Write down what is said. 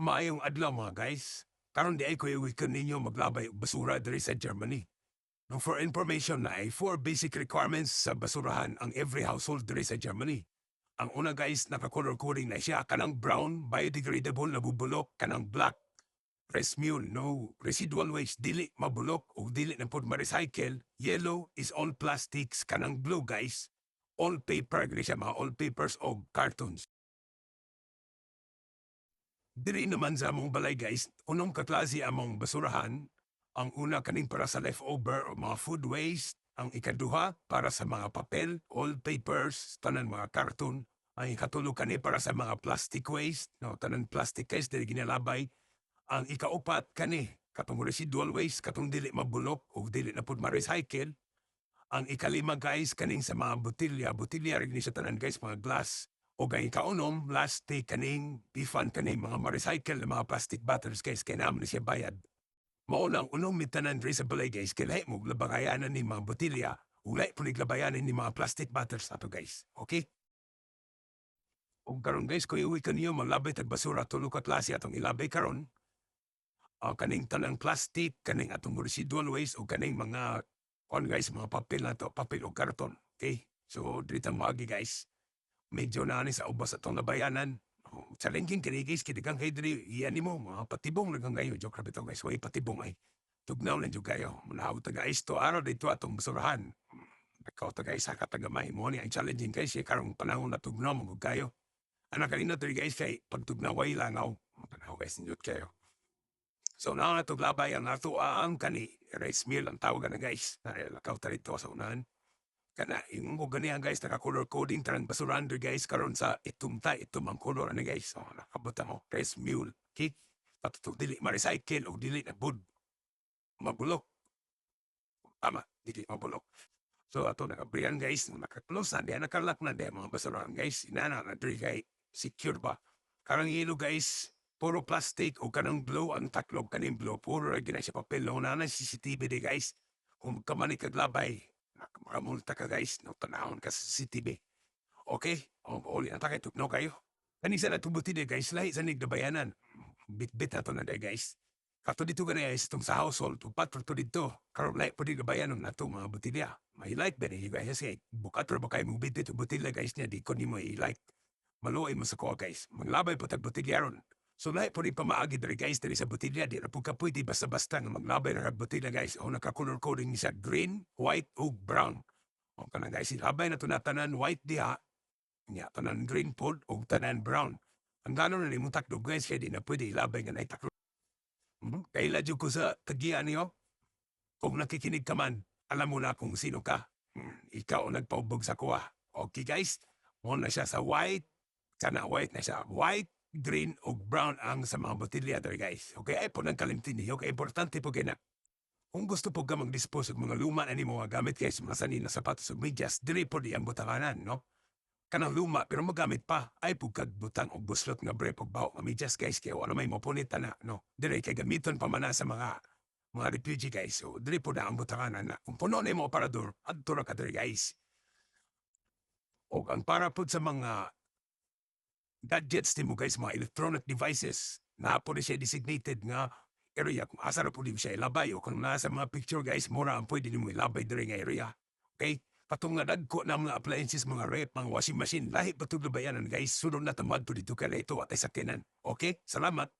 Maayong adlaw mga guys. Karon di ay ko iwikan ninyo maglabay og basura diri sa Germany. No, for information na ay 4 basic requirements sa basurahan ang every household diri sa Germany. Ang una guys, naka-color coding na siya, kanang brown, biodegradable, nabubulok, kanang black, fresh mule, no residual waste, dili mabulok o dili na pod ma-recycle. Yellow is all plastics, kanang blue guys, all paper, gani siya mga all papers o cartons. Diri naman sa among balay guys, unong kaklase among basurahan. Ang una kaning para sa leftover o mga food waste. Ang ikaduha para sa mga papel, all papers, tanan mga karton. Ang ikatulo kani para sa mga plastic waste, no, tanan plastic waste dili ginalabay. Ang ikaupat kani katong residual waste, katong dili mabulok o dili na pud ma-recycle. Ang ikalima guys kaning sa mga botilya, botilya rin ni sa tanan guys, mga glass. O gay kaunom, last day kaning bifan kaning mga ma-recycle na mga plastic bottles guys, kaya naman siya bayad. Maulang unong mitanan rin sa balay guys, kaya lahat mo labagayanan ni mga botilya, ulay po naglabayanan ni mga plastic bottles ato guys, okay? O karon guys, kung iuwi ka niyo, maglabay tag basura, tulo ka klase atong ilabay karon. Kaning tanang plastic, kaning atong residual waste, o kaning mga, guys, mga papel na to, papel o karton, okay? So, dito magi guys. Medyo na ni sa ubos atong nabayanan. Challenging kini guys, kitigang kayo diri, iyan mo, mga patibong lang kayo. Joke rabi to guys, way patibong ay. Tugnaw lang dyan kayo. Manahaw taga guys, to araw dito atong basurahan. Ikaw taga isa ka taga may mo ni, ang challenging guys, karong panahon na tugnaw mo kayo. Anak kanina diri guys, kay pagtugnaw way langaw. Tanaw guys, ninjot kayo. So na nga tuglabay ang ato ang kani, rice meal ang tawagan na guys. Lakaw tarito sa unahan. Kana yung mo ganihan guys, naka-color coding tarang basurander guys, karon sa itumta, itum ang color ani guys. So, nakabutan mo, rice mule, cake, patuto, dili ma-recycle o dili na bud. Mabulok. Tama, dili mabulok. So ato nakabriyan guys, naka-close na, diyan nakalak na, diyan mga basurahan guys, inana na diri kay secure ba. Karang yellow guys, puro plastic o kanang blue, ang taklog kaning blue, puro ginay sa papel, no, na CCTV di guys. Kung kamani kaglabay, makamulta ka guys, no, tanahon ka sa CCTV. Okay? O, uli na takay, tugnaw kayo. Kanisa na tubuti di guys, lahi sa nigdabayanan. Bit-bit na to na di guys. Kato dito ka na guys, itong sa household, tupat to dito. Karoon lahi po di gabayanan na to mga butilya. May like ba ni guys, kasi bukat ba kayo mong bit-bit butilya guys niya, di ko ni mo i-like. Maluoy mo sa ko guys. Maglabay po tag butilya ron. So lahi po rin pamaagi dari guys dari sa botilya. Di na po ka pwede basta-basta nga maglabay na botilya guys. O naka-color coding sa green, white, o brown. O ka na guys, ilabay na ito na tanan white diha. Nya tanan green pod o tanan brown. Ang gano'n na ni mong takdo guys, kaya di na pwede ilabay nga na itaklo. Kaila dyan ko sa tagian niyo. Kung nakikinig ka man, alam mo na kung sino ka. Ikaw ang nagpaubog sa kuha. Okay guys, mo na siya sa white, kana white na siya. White, green o brown ang sa mga botilya there guys. Okay, ay po nang kalimtin niyo. Okay, importante po kaya na. Kung gusto po ka mag-dispose ng mga luma na ni mga gamit guys, mga sanin na sapatos o medyas, dili po di ang butanganan, no? Kanang luma pero magamit pa, ay po kagbutang o buslot nga bre pagbaw nga medyas guys, kaya wala may mapunit na, no? Dili kay gamiton pa man na sa mga refugee guys. So, dili po na ang butanganan na. Kung puno na mo aparador, adto na ka diri guys. O ang para po sa mga gadgets din mo guys, mga electronic devices, na po na siya designated nga area kung asa na po din siya ilabay o kung nasa mga picture guys, mura ang pwede mo ilabay diri nga area. Okay? Patong nga dagko na mga appliances, mga rep, mga washing machine, lahi patuglo bayanan guys, sunod na tamad po dito kaya ito at ay sakinan. Okay? Salamat!